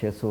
600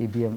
EBM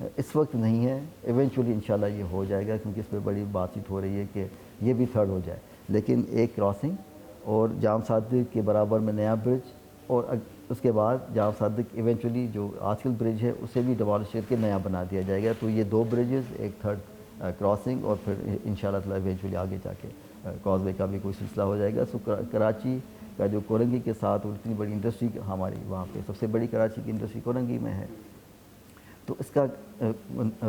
اس وقت نہیں ہے، ایونچولی انشاءاللہ یہ ہو جائے گا، کیونکہ اس پہ بڑی بات چیت ہو رہی ہے کہ یہ بھی تھرڈ ہو جائے. لیکن ایک کراسنگ اور جام صادق کے برابر میں نیا برج، اور اس کے بعد جام صادق ایونچولی جو آج کل برج ہے اسے بھی ڈیمالش کر کے نیا بنا دیا جائے گا. تو یہ 2 بریجز، ایک تھرڈ کراسنگ، اور پھر انشاءاللہ تعالیٰ ایونچولی آگے جا کے کاز وے کا بھی کوئی سلسلہ ہو جائے گا. سو کراچی کا جو کورنگی کے ساتھ اور اتنی بڑی انڈسٹری ہماری وہاں پہ سب سے بڑی کراچی کی انڈسٹری کورنگی میں ہے، تو اس کا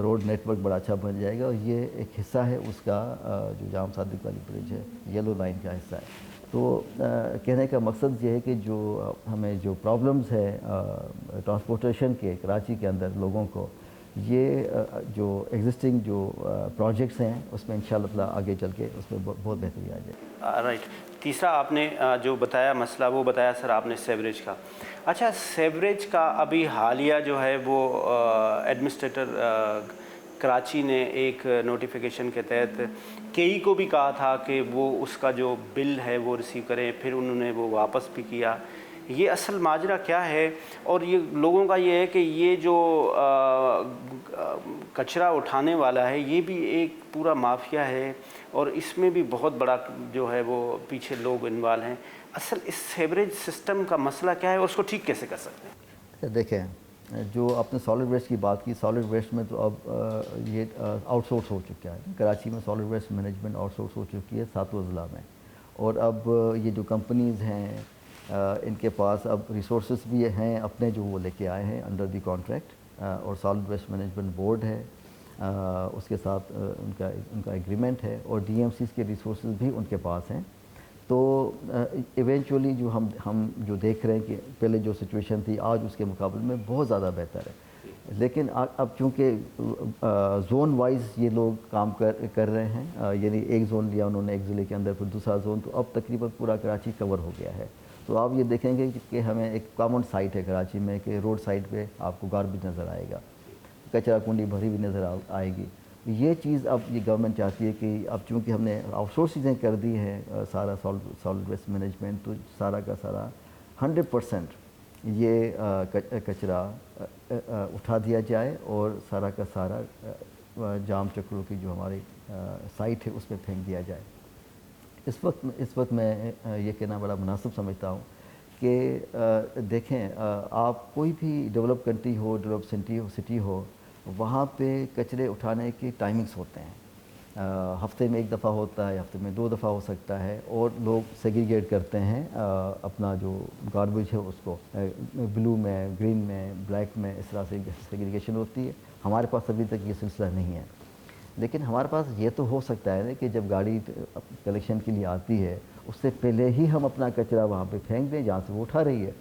روڈ نیٹ ورک بڑا اچھا بن جائے گا. اور یہ ایک حصہ ہے اس کا جو جام صادق والی برج ہے، یلو لائن کا حصہ ہے. تو کہنے کا مقصد یہ ہے کہ جو ہمیں جو پرابلمز ہے ٹرانسپورٹیشن کے کراچی کے اندر لوگوں کو، یہ جو ایگزسٹنگ جو پروجیکٹس ہیں اس میں انشاءاللہ تعالیٰ آگے چل کے اس میں بہت بہتری آ جائے. رائٹ. تیسرا آپ نے جو بتایا مسئلہ، وہ بتایا سر آپ نے سیوریج کا. اچھا، سیوریج کا ابھی حالیہ جو ہے وہ ایڈمنسٹریٹر کراچی نے ایک نوٹیفیکیشن کے تحت کئی کو بھی کہا تھا کہ وہ اس کا جو بل ہے وہ ریسیو کریں، پھر انہوں نے وہ واپس بھی کیا. یہ اصل ماجرا کیا ہے؟ اور یہ لوگوں کا یہ ہے کہ یہ جو کچرا اٹھانے والا ہے یہ بھی ایک پورا مافیا ہے، اور اس میں بھی بہت بڑا جو ہے وہ پیچھے لوگ انوالو ہیں. اصل اس سیوریج سسٹم کا مسئلہ کیا ہے اور اس کو ٹھیک کیسے کر سکتے ہیں؟ دیکھیں، جو آپ نے سالڈ ویسٹ کی بات کی، سالڈ ویسٹ میں تو اب یہ آؤٹ سورس ہو چکا ہے. کراچی میں solid waste management outsource ہو چکی ہے 7 اضلاع میں. اور اب یہ جو کمپنیز ہیں ان کے پاس اب ریسورسز بھی ہیں اپنے جو وہ لے کے آئے ہیں انڈر دی کانٹریکٹ. اور سالڈ ویسٹ مینجمنٹ بورڈ ہے، اس کے ساتھ ان کا ایگریمنٹ ہے، اور ڈی ایم سیز کے ریسورسز بھی ان کے پاس ہیں. تو ایونچولی جو ہم جو دیکھ رہے ہیں کہ پہلے جو سچویشن تھی آج اس کے مقابلے میں بہت زیادہ بہتر ہے. لیکن اب چونکہ زون وائز یہ لوگ کام کر رہے ہیں، یعنی ایک زون لیا انہوں نے ایک ضلع کے اندر، پھر دوسرا زون، تو اب تقریباً پورا کراچی کور ہو گیا ہے. تو آپ یہ دیکھیں گے کہ ہمیں ایک کامن سائٹ ہے کراچی میں کہ روڈ سائڈ پہ آپ کو گاربیج نظر آئے گا، کچرا کنڈی بھری ہوئی نظر آئے گی. یہ چیز اب یہ گورنمنٹ چاہتی ہے کہ اب چونکہ ہم نے آؤٹ سورسنگ کر دی ہے سارا سالڈ ویسٹ مینجمنٹ، تو سارا کا سارا 100% یہ کچرا اٹھا دیا جائے اور سارا کا سارا جام چکروں کی جو ہماری سائٹ ہے اس میں پھینک دیا جائے. اس وقت میں یہ کہنا بڑا مناسب سمجھتا ہوں کہ دیکھیں، آپ کوئی بھی ڈیولپ کنٹری ہو، ڈیولپ سٹی ہو، وہاں پہ کچرے اٹھانے کی ٹائمنگز ہوتے ہیں. ہفتے میں 1 دفعہ ہوتا ہے، ہفتے میں 2 دفعہ ہو سکتا ہے، اور لوگ سیگریگیٹ کرتے ہیں اپنا جو گاربیج ہے اس کو بلو میں، گرین میں، بلیک میں، اس طرح سے سیگریگیشن ہوتی ہے. ہمارے پاس ابھی تک یہ سلسلہ نہیں ہے. لیکن ہمارے پاس یہ تو ہو سکتا ہے نا کہ جب گاڑی کلیکشن کے لیے آتی ہے اس سے پہلے ہی ہم اپنا کچرا وہاں پہ پھینک دیں جہاں سے وہ اٹھا رہی ہے،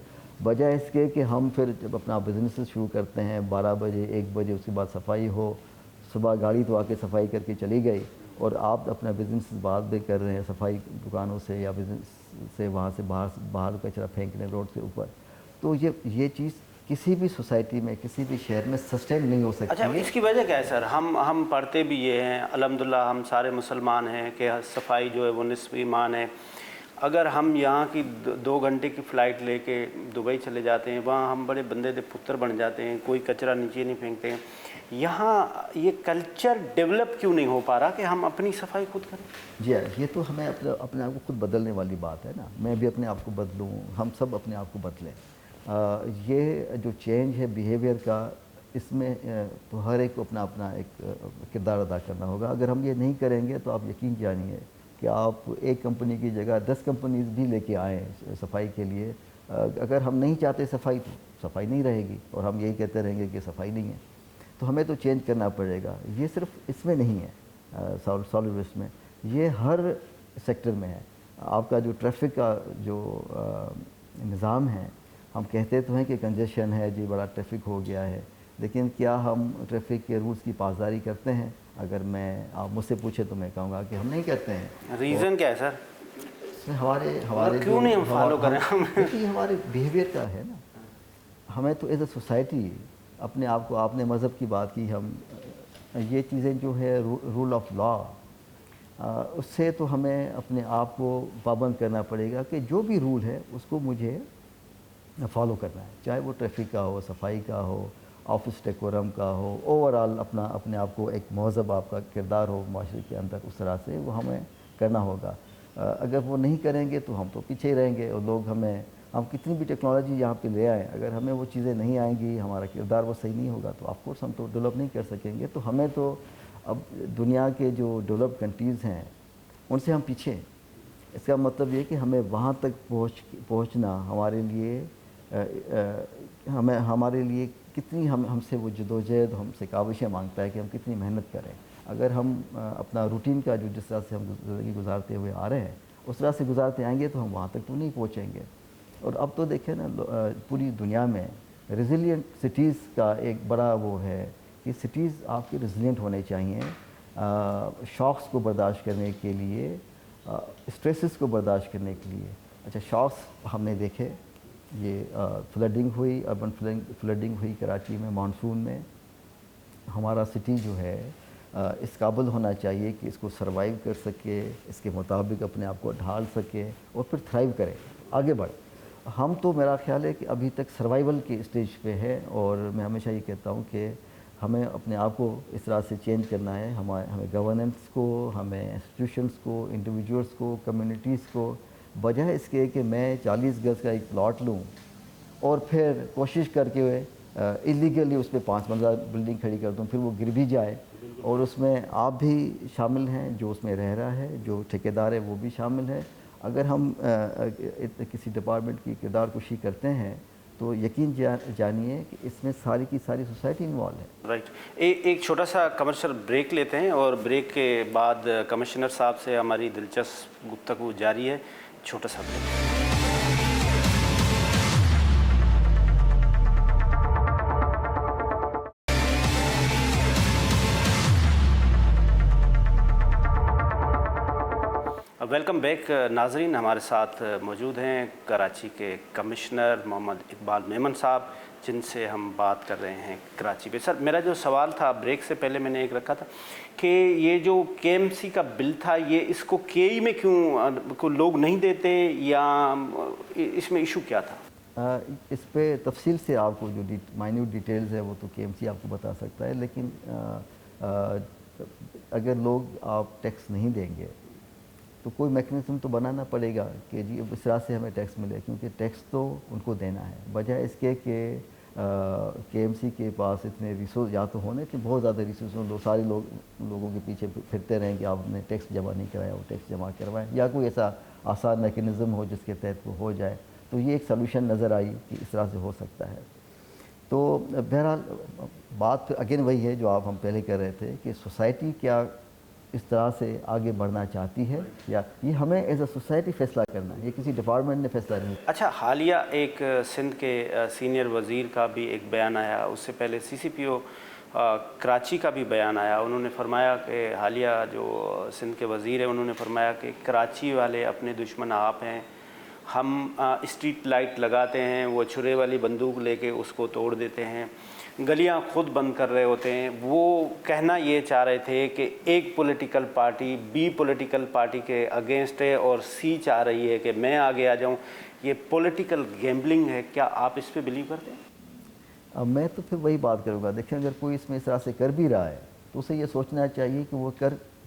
بجائے اس کے کہ ہم پھر جب اپنا بزنس شروع کرتے ہیں 12 بجے 1 بجے، اس کے بعد صفائی ہو، صبح گاڑی تو آ کے صفائی کر کے چلی گئی، اور آپ اپنا بزنس بعد میں کر رہے ہیں صفائی دکانوں سے یا بزنس سے، وہاں سے باہر کچرا پھینک رہے ہیں روڈ سے اوپر. تو یہ چیز کسی بھی سوسائٹی میں، کسی بھی شہر میں سسٹین نہیں ہو سکتی. اچھا، اس کی وجہ کیا ہے سر؟ ہم پڑھتے بھی یہ ہیں، الحمدللہ ہم سارے مسلمان ہیں کہ صفائی جو ہے وہ نصف ایمان ہے. اگر ہم یہاں کی 2 گھنٹے کی فلائٹ لے کے دبئی چلے جاتے ہیں، وہاں ہم بڑے بندے دے پتر بن جاتے ہیں، کوئی کچرا نیچے نہیں پھینکتے ہیں. یہاں یہ کلچر ڈیولپ کیوں نہیں ہو پا رہا کہ ہم اپنی صفائی خود کریں؟ جی ہاں، یہ تو ہمیں اپنے آپ کو خود بدلنے والی بات ہے نا. میں بھی اپنے آپ کو بدلوں، ہم سب اپنے آپ کو بدلیں. یہ جو چینج ہے بیہیویئر کا، اس میں تو ہر ایک کو اپنا ایک کردار ادا کرنا ہوگا. اگر ہم یہ نہیں کریں گے تو آپ یقین جانیے کہ آپ ایک کمپنی کی جگہ 10 کمپنیز بھی لے کے آئیں صفائی کے لیے، اگر ہم نہیں چاہتے صفائی تو صفائی نہیں رہے گی، اور ہم یہی کہتے رہیں گے کہ صفائی نہیں ہے. تو ہمیں تو چینج کرنا پڑے گا. یہ صرف اس میں نہیں ہے سالڈ ویسٹ میں، یہ ہر سیکٹر میں ہے. آپ کا جو ٹریفک کا جو نظام ہے، ہم کہتے تو ہیں کہ کنجیشن ہے جی، بڑا ٹریفک ہو گیا ہے، لیکن کیا ہم ٹریفک کے رولز کی پاسداری کرتے ہیں؟ اگر آپ مجھ سے پوچھیں تو میں کہوں گا کہ ہم نہیں کرتے ہیں. ریزن کیا ہے سر؟ ہمارے کیوں نہیں ہم فالو کریں؟ یہ ہمارے بیہیویئر کا ہے نا. ہمیں تو ایز اے سوسائٹی اپنے آپ کو، آپ نے مذہب کی بات کی، ہم یہ چیزیں جو ہے رول آف لا، اس سے تو ہمیں اپنے آپ کو پابند کرنا پڑے گا کہ جو بھی رول ہے اس کو مجھے فالو کرنا ہے، چاہے وہ ٹریفک کا ہو، صفائی کا ہو، آفس ڈیکورم کا ہو، اوور آل اپنے آپ کو ایک مہذب آپ کا کردار ہو معاشرے کے اندر، اس طرح سے وہ ہمیں کرنا ہوگا۔ اگر وہ نہیں کریں گے تو ہم تو پیچھے ہی رہیں گے، اور لوگ ہم کتنی بھی ٹیکنالوجی یہاں پہ لے آئیں، اگر ہمیں وہ چیزیں نہیں آئیں گی، ہمارا کردار وہ صحیح نہیں ہوگا، تو آف کورس ہم تو ڈیولپ نہیں کر سکیں گے۔ تو ہمیں تو اب دنیا کے جو ڈیولپ کنٹریز ہیں ان سے ہم پیچھے ہیں۔ اس کا مطلب یہ کہ ہمیں وہاں تک پہنچنا ہمارے لیے کتنی ہم سے وہ جدوجہد، ہم سے کاوشیں مانگتا ہے کہ ہم کتنی محنت کریں۔ اگر ہم اپنا روٹین کا جس طرح سے ہم زندگی گزارتے ہوئے آ رہے ہیں اس طرح سے گزارتے آئیں گے تو ہم وہاں تک تو نہیں پہنچیں گے۔ اور اب تو دیکھیں نا، پوری دنیا میں ریزیلینٹ سٹیز کا ایک بڑا وہ ہے کہ سٹیز آپ کے ریزیلینٹ ہونے چاہیے، شاکس کو برداشت کرنے کے لیے، اسٹریسز کو برداشت کرنے کے لیے۔ اچھا، شاکس ہم نے دیکھے، یہ فلڈنگ ہوئی، اربن فلڈنگ ہوئی کراچی میں مانسون میں۔ ہمارا سٹی جو ہے اس قابل ہونا چاہیے کہ اس کو سروائیو کر سکے، اس کے مطابق اپنے آپ کو ڈھال سکے اور پھر تھرائیو کرے، آگے بڑھے۔ ہم تو میرا خیال ہے کہ ابھی تک سروائیول کے اسٹیج پہ ہے، اور میں ہمیشہ یہ کہتا ہوں کہ ہمیں اپنے آپ کو اس طرح سے چینج کرنا ہے، ہمیں گورننس کو، ہمیں انسٹیٹیوشنس کو، انڈیویجولس کو، کمیونٹیز کو، بجائے اس کے کہ میں 40 گز کا ایک پلاٹ لوں اور پھر کوشش کر کے ایلیگلی اس پہ 5 منزلہ بلڈنگ کھڑی کر دوں، پھر وہ گر بھی جائے اور اس میں آپ بھی شامل ہیں، جو اس میں رہ رہا ہے، جو ٹھیکیدار ہے وہ بھی شامل ہے۔ اگر ہم کسی ڈپارٹمنٹ کی کردار کشی کرتے ہیں تو یقین جانیے کہ اس میں ساری کی ساری سوسائٹی انوالو ہے۔ رائٹ، ایک چھوٹا سا کمرشل بریک لیتے ہیں، اور بریک کے بعد کمشنر صاحب سے ہماری دلچسپ گفتگو جاری ہے۔ چھوٹا سا بریک۔ ویلکم بیک ناظرین، ہمارے ساتھ موجود ہیں کراچی کے کمشنر محمد اقبال میمن صاحب، جن سے ہم بات کر رہے ہیں کراچی پہ۔ سر، میرا جو سوال تھا بریک سے پہلے میں نے ایک رکھا تھا کہ یہ جو کے ایم سی کا بل تھا، یہ اس کو کے ای میں کیوں لوگ نہیں دیتے، یا اس میں ایشو کیا تھا؟ اس پہ تفصیل سے آپ کو جو مائنیوٹ ڈیٹیلز ہے وہ تو کے ایم سی آپ کو بتا سکتا ہے، لیکن اگر لوگ آپ ٹیکس نہیں دیں گے تو کوئی میکنزم تو بنانا پڑے گا کہ جی اس طرح سے ہمیں ٹیکس ملے، کیونکہ ٹیکس تو ان کو دینا ہے، بجائے اس کے کہ کے ایم سی کے پاس اتنے ریسورس یا تو ہونے کہ بہت زیادہ ریسورس ہوں، سارے لوگوں کے پیچھے پھرتے رہیں کہ آپ نے ٹیکس جمع نہیں کرایا، وہ ٹیکس جمع کروائیں، یا کوئی ایسا آسان میکنزم ہو جس کے تحت وہ ہو جائے، تو یہ ایک سلوشن نظر آئی کہ اس طرح سے ہو سکتا ہے۔ تو بہرحال بات اگین وہی ہے جو ہم پہلے کر رہے تھے کہ سوسائٹی کیا اس طرح سے آگے بڑھنا چاہتی ہے، یا یہ ہمیں ایز اے سوسائٹی فیصلہ کرنا ہے، یہ کسی ڈپارٹمنٹ نے فیصلہ نہیں۔ اچھا، حالیہ ایک سندھ کے سینئر وزیر کا بھی ایک بیان آیا، اس سے پہلے سی سی پی او کراچی کا بھی بیان آیا۔ انہوں نے فرمایا کہ حالیہ جو سندھ کے وزیر ہیں، انہوں نے فرمایا کہ کراچی والے اپنے دشمن آپ ہیں، ہم اسٹریٹ لائٹ لگاتے ہیں، وہ چھرے والی بندوق لے کے اس کو توڑ دیتے ہیں، گلیاں خود بند کر رہے ہوتے ہیں۔ وہ کہنا یہ چاہ رہے تھے کہ ایک political party B political party کے اگینسٹ ہے، اور سی چاہ رہی ہے کہ میں آگے آ جاؤں۔ یہ پولیٹیکل گیمبلنگ ہے، کیا آپ اس پہ بلیو کرتے ہیں؟ اب میں تو پھر وہی بات کروں گا، دیکھیں اگر کوئی اس میں اس طرح سے کر بھی رہا ہے تو اسے یہ سوچنا چاہیے کہ وہ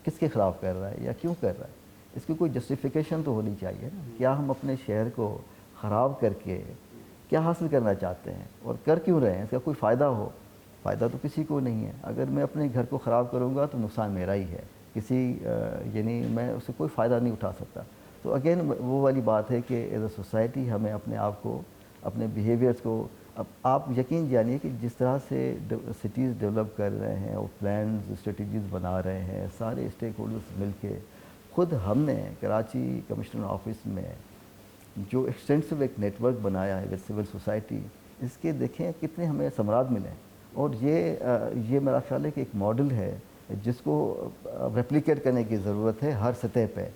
کس کے خلاف کر رہا ہے یا کیوں کر رہا ہے، اس کی کوئی جسٹیفیکیشن تو ہونی چاہیے نا۔ کیا ہم اپنے شہر کو خراب کر کے کیا حاصل کرنا چاہتے ہیں اور کر کیوں رہے ہیں، اس کا کوئی فائدہ ہو؟ فائدہ تو کسی کو نہیں ہے۔ اگر میں اپنے گھر کو خراب کروں گا تو نقصان میرا ہی ہے، یعنی میں اس سے کوئی فائدہ نہیں اٹھا سکتا۔ تو اگین وہ والی بات ہے کہ ایز اے سوسائٹی ہمیں اپنے آپ کو، اپنے بیہیویئرس کو، اب آپ یقین جانیے کہ جس طرح سے سٹیز ڈیولپ کر رہے ہیں اور پلانز اسٹریٹجیز بنا رہے ہیں سارے اسٹیک ہولڈرز مل کے، خود ہم نے کراچی کمشنر آفس میں جو ایکسٹینسو ایک نیٹ ورک بنایا ہے ود سول سوسائٹی، اس کے دیکھیں کتنے ہمیں ثمرات ملے، اور یہ میرا خیال ہے کہ ایک ماڈل ہے جس کو ریپلیکیٹ کرنے کی ضرورت ہے ہر سطح پہ،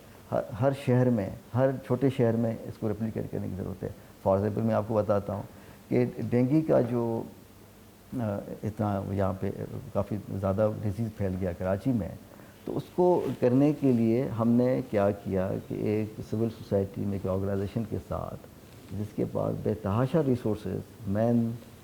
ہر شہر میں، ہر چھوٹے شہر میں اس کو ریپلیکیٹ کرنے کی ضرورت ہے۔ فار ایگزامپل میں آپ کو بتاتا ہوں کہ ڈینگی کا جو اتنا یہاں پہ کافی زیادہ ڈیزیز پھیل گیا کراچی میں، تو اس کو کرنے کے لیے ہم نے کیا کیا کہ ایک سول سوسائٹی میں ایک آرگنائزیشن کے ساتھ جس کے پاس بے تحاشا ریسورسز، مین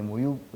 MOU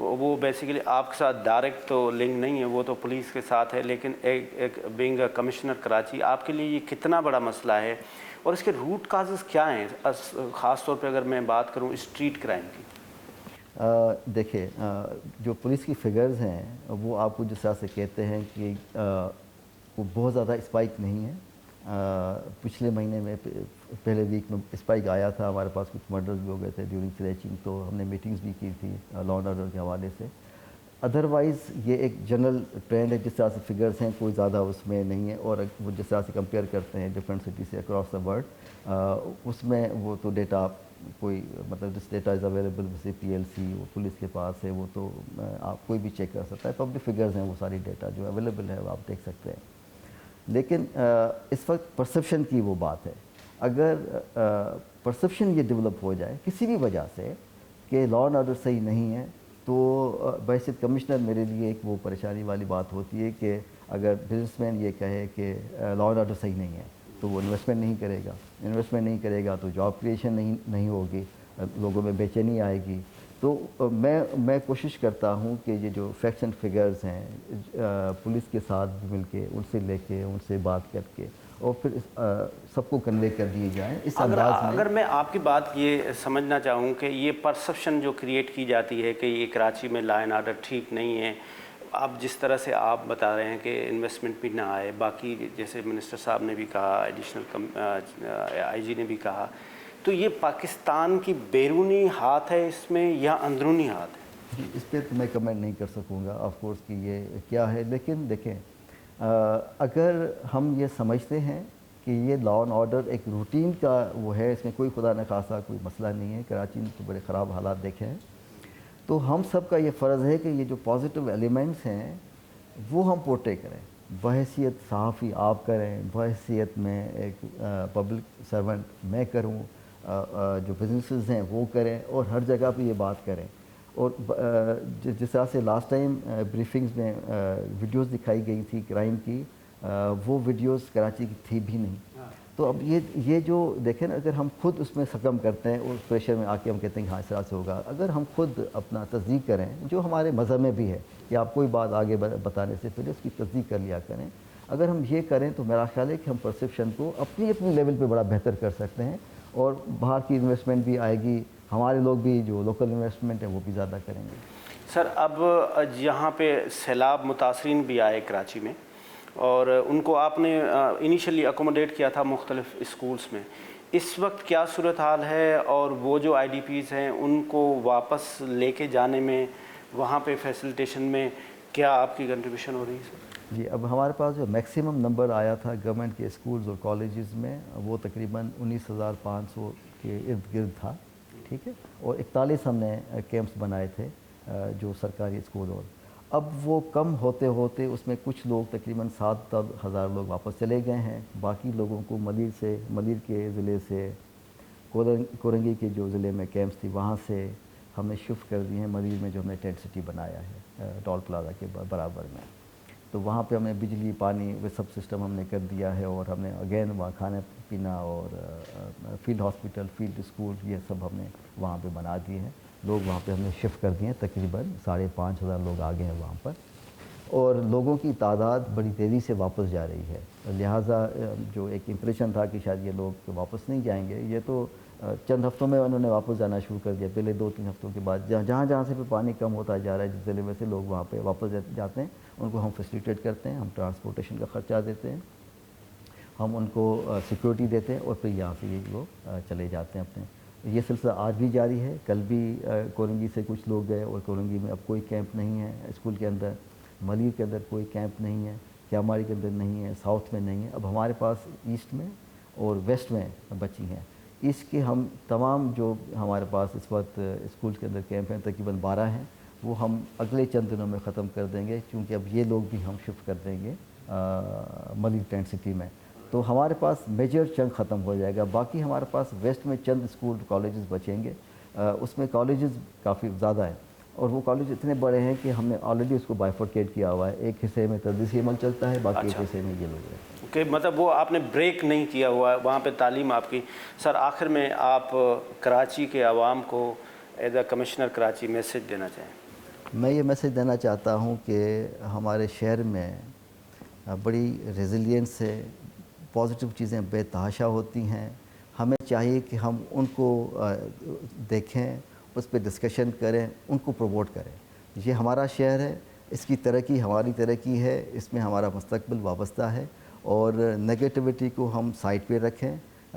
وہ بیسیکلی آپ کے ساتھ ڈائریکٹ تو لنک نہیں ہے, وہ تو پولیس کے ساتھ ہے, لیکن ایک بینگ کمشنر کراچی آپ کے لیے یہ کتنا بڑا مسئلہ ہے اور اس کے روٹ کازز کیا ہیں, خاص طور پہ اگر میں بات کروں اسٹریٹ کرائم کی؟ دیکھیں, جو پولیس کی فگرز ہیں وہ آپ کو جس طرح سے کہتے ہیں کہ وہ بہت زیادہ اسپائک نہیں ہے. پچھلے مہینے میں پہلے ویک میں اسپائک آیا تھا, ہمارے پاس کچھ مرڈرز بھی ہو گئے تھے ڈیورنگ سلیچنگ, تو ہم نے میٹنگز بھی کی تھی لا اینڈ آرڈر کے حوالے سے. ادروائز یہ ایک جنرل ٹرینڈ ہے, جس طرح سے فگرز ہیں کوئی زیادہ اس میں نہیں ہے, اور وہ جس طرح سے کمپیئر کرتے ہیں ڈفرینٹ سٹی سے اکراس دا ورلڈ, اس میں وہ تو ڈیٹا کوئی مطلب جس ڈیٹا از اویلیبل جیسے PLC وہ پولیس کے پاس ہے, وہ تو آپ کوئی بھی چیک کر سکتا ہے. پبلک فگرز ہیں وہ ساری ڈیٹا جو اویلیبل ہے وہ آپ دیکھ سکتے ہیں. لیکن اس وقت پرسیپشن کی وہ بات ہے. اگر پرسیپشن یہ ڈیولپ ہو جائے کسی بھی وجہ سے کہ لا اینڈ آرڈر صحیح نہیں ہے, تو بحیثیت کمشنر میرے لیے ایک وہ پریشانی والی بات ہوتی ہے کہ اگر بزنس مین یہ کہے کہ لا اینڈ آرڈر صحیح نہیں ہے تو وہ انویسٹمنٹ نہیں کرے گا تو جاب کریشن نہیں ہوگی, لوگوں میں بے چینی آئے گی. تو میں کوشش کرتا ہوں کہ یہ جو فیکٹس اینڈ فگرز ہیں پولیس کے ساتھ مل کے ان سے لے کے ان سے بات کر کے اور پھر سب کو کنوے کر دیے جائیں اس انداز میں. اگر میں آپ کی بات یہ سمجھنا چاہوں کہ یہ پرسیپشن جو کریٹ کی جاتی ہے کہ یہ کراچی میں لا اینڈ آرڈر ٹھیک نہیں ہے, اب جس طرح سے آپ بتا رہے ہیں کہ انویسٹمنٹ بھی نہ آئے, باقی جیسے منسٹر صاحب نے بھی کہا, ایڈیشنل IG نے بھی کہا, تو یہ پاکستان کی بیرونی ہاتھ ہے اس میں یا اندرونی ہاتھ ہے؟ اس پہ تو میں کمنٹ نہیں کر سکوں گا آف کورس کہ یہ کیا ہے. لیکن دیکھیں, اگر ہم یہ سمجھتے ہیں کہ یہ لا اینڈ آرڈر ایک روٹین کا وہ ہے, اس میں کوئی خدا نخواستہ کوئی مسئلہ نہیں ہے, کراچی میں تو بڑے خراب حالات دیکھے ہیں, تو ہم سب کا یہ فرض ہے کہ یہ جو پازیٹیو ایلیمنٹس ہیں وہ ہم پورٹے کریں. بحیثیت صحافی آپ کریں, بحیثیت میں ایک پبلک سرونٹ میں کروں, جو بزنسز ہیں وہ کریں, اور ہر جگہ پہ یہ بات کریں. اور جس طرح سے لاسٹ ٹائم بریفنگز میں ویڈیوز دکھائی گئی تھی کرائم کی, وہ ویڈیوز کراچی کی تھی بھی نہیں. تو اب یہ جو دیکھیں نا, اگر ہم خود اس میں سکم کرتے ہیں اور اس پریشر میں آ کے ہم کہتے ہیں کہ ہاں اس طرح سے ہوگا, اگر ہم خود اپنا تصدیق کریں جو ہمارے مذہب میں بھی ہے کہ آپ کوئی بات آگے بتانے سے پہلے اس کی تصدیق کر لیا کریں, اگر ہم یہ کریں تو میرا خیال ہے کہ ہم پرسیپشن کو اپنی لیول پہ بڑا بہتر کر سکتے ہیں, اور باہر کی انویسٹمنٹ بھی آئے گی, ہمارے لوگ بھی جو لوکل انویسٹمنٹ ہے وہ بھی زیادہ کریں گے. سر, اب یہاں پہ سیلاب متاثرین بھی آئے کراچی میں, اور ان کو آپ نے انیشلی اکوموڈیٹ کیا تھا مختلف اسکولس میں. اس وقت کیا صورتحال ہے, اور وہ جو IDPs ہیں ان کو واپس لے کے جانے میں, وہاں پہ فیسلٹیشن میں کیا آپ کی کنٹریبیوشن ہو رہی ہے سر؟ جی, اب ہمارے پاس جو میکسیمم نمبر آیا تھا گورنمنٹ کے اسکولز اور کالجز میں وہ تقریباً 19,500 کے ارد گرد تھا, ٹھیک ہے, اور 41 ہم نے کیمپس بنائے تھے جو سرکاری اسکول. اور اب وہ کم ہوتے ہوتے اس میں کچھ لوگ تقریباً 7,000 لوگ واپس چلے گئے ہیں. باقی لوگوں کو ملیر کے ضلع سے, کورنگی کے جو ضلع میں کیمپس تھی وہاں سے ہم نے شفٹ کر دیے ہیں ملیر میں, جو ہم نے ٹینٹ سٹی بنایا ہے ٹول پلازا کے برابر میں. تو وہاں پہ ہم نے بجلی پانی وہ سب سسٹم ہم نے کر دیا ہے, اور ہم نے اگین وہاں کھانا پینا اور فیلڈ ہاسپٹل, فیلڈ اسکول, یہ سب ہم نے وہاں پہ بنا دیے ہیں. لوگ وہاں پہ ہم نے شفٹ کر دیے ہیں, تقریباً 5,500 لوگ آ گئے ہیں وہاں پر, اور لوگوں کی تعداد بڑی تیزی سے واپس جا رہی ہے. لہٰذا جو ایک امپریشن تھا کہ شاید یہ لوگ واپس نہیں جائیں گے, یہ تو چند ہفتوں میں انہوں نے واپس جانا شروع کر دیا. پہلے 2-3 ہفتوں کے بعد جہاں سے پہ پانی کم ہوتا جا رہا ہے جس ضلع میں سے, لوگ وہاں پہ واپس جاتے ہیں. ان کو ہم فیسیلیٹیٹ کرتے ہیں, ہم ٹرانسپورٹیشن کا خرچہ دیتے ہیں, ہم ان کو سیکورٹی دیتے ہیں, اور پھر یہاں سے یہ لوگ چلے جاتے ہیں اپنے. یہ سلسلہ آج بھی جاری ہے. کل بھی کورنگی سے کچھ لوگ گئے, اور کورنگی میں اب کوئی کیمپ نہیں ہے اسکول کے اندر, ملیر کے اندر کوئی کیمپ نہیں ہے, کیاماری کے اندر نہیں ہے, ساؤتھ میں نہیں ہے. اب ہمارے پاس ایسٹ میں اور ویسٹ میں بچی ہیں. ایسٹ کے ہم تمام جو ہمارے پاس اس وقت اسکول کے اندر کیمپ ہیں تقریباً 12 ہیں, وہ ہم اگلے چند دنوں میں ختم کر دیں گے, کیونکہ اب یہ لوگ بھی ہم شفٹ کر دیں گے ملیر ٹینٹ سٹی میں. تو ہمارے پاس میجر چنک ختم ہو جائے گا. باقی ہمارے پاس ویسٹ میں چند اسکول کالجز بچیں گے, اس میں کالجز کافی زیادہ ہیں, اور وہ کالج اتنے بڑے ہیں کہ ہم نے آلریڈی اس کو بائیفرکیٹ کیا ہوا ہے. ایک حصے میں تدریسی عمل چلتا ہے, باقی ایک حصے میں یہ لوگ ہیں کہ مطلب وہ آپ نے بریک نہیں کیا ہوا ہے وہاں پہ تعلیم آپ کی. سر, آخر میں آپ کراچی کے عوام کو as a commissioner Karachi message دینا چاہیں؟ میں یہ میسیج دینا چاہتا ہوں کہ ہمارے شہر میں بڑی ریزیلینس ہے، پازیٹیو چیزیں بے تحاشا ہوتی ہیں. ہمیں چاہیے کہ ہم ان کو دیکھیں، اس پہ ڈسکشن کریں، ان کو پروموٹ کریں. یہ ہمارا شہر ہے، اس کی ترقی ہماری ترقی ہے، اس میں ہمارا مستقبل وابستہ ہے. اور نگیٹیوٹی کو ہم سائڈ پہ رکھیں.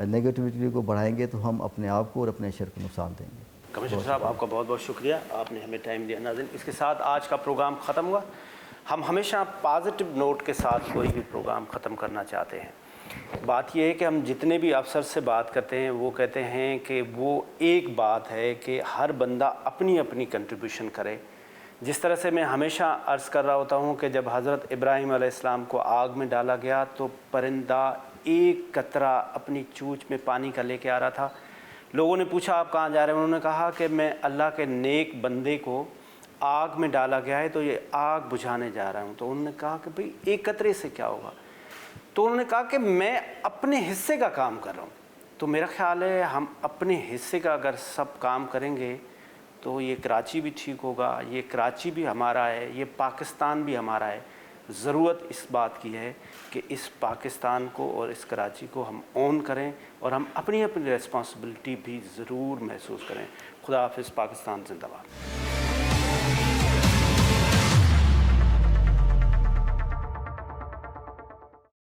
نگیٹیوٹی کو بڑھائیں گے تو ہم اپنے آپ کو اور اپنے شہر کو نقصان دیں گے. کمشنر صاحب آپ کا بہت بہت شکریہ، آپ نے ہمیں ٹائم دیا. ناظرین اس کے ساتھ آج کا پروگرام ختم ہوا. ہم ہمیشہ پازیٹیو نوٹ کے ساتھ کوئی بھی پروگرام ختم کرنا چاہتے ہیں. بات یہ ہے کہ ہم جتنے بھی افسر سے بات کرتے ہیں وہ کہتے ہیں کہ وہ ایک بات ہے کہ ہر بندہ اپنی اپنی کنٹریبیوشن کرے. جس طرح سے میں ہمیشہ عرض کر رہا ہوتا ہوں کہ جب حضرت ابراہیم علیہ السلام کو آگ میں ڈالا گیا تو پرندہ ایک قطرہ اپنی چونچ میں پانی کا لے کے آ رہا تھا. لوگوں نے پوچھا آپ کہاں جا رہے ہیں؟ انہوں نے کہا کہ میں اللہ کے نیک بندے کو آگ میں ڈالا گیا ہے تو یہ آگ بجھانے جا رہا ہوں. تو انہوں نے کہا کہ بھئی ایک قطرے سے کیا ہوگا؟ تو انہوں نے کہا کہ میں اپنے حصے کا کام کر رہا ہوں. تو میرا خیال ہے ہم اپنے حصے کا اگر سب کام کریں گے تو یہ کراچی بھی ٹھیک ہوگا، یہ کراچی بھی ہمارا ہے، یہ پاکستان بھی ہمارا ہے. ضرورت اس بات کی ہے کہ اس پاکستان کو اور اس کراچی کو ہم اون کریں اور ہم اپنی اپنی ریسپانسبلٹی بھی ضرور محسوس کریں. خدا حافظ. پاکستان زندہ باد.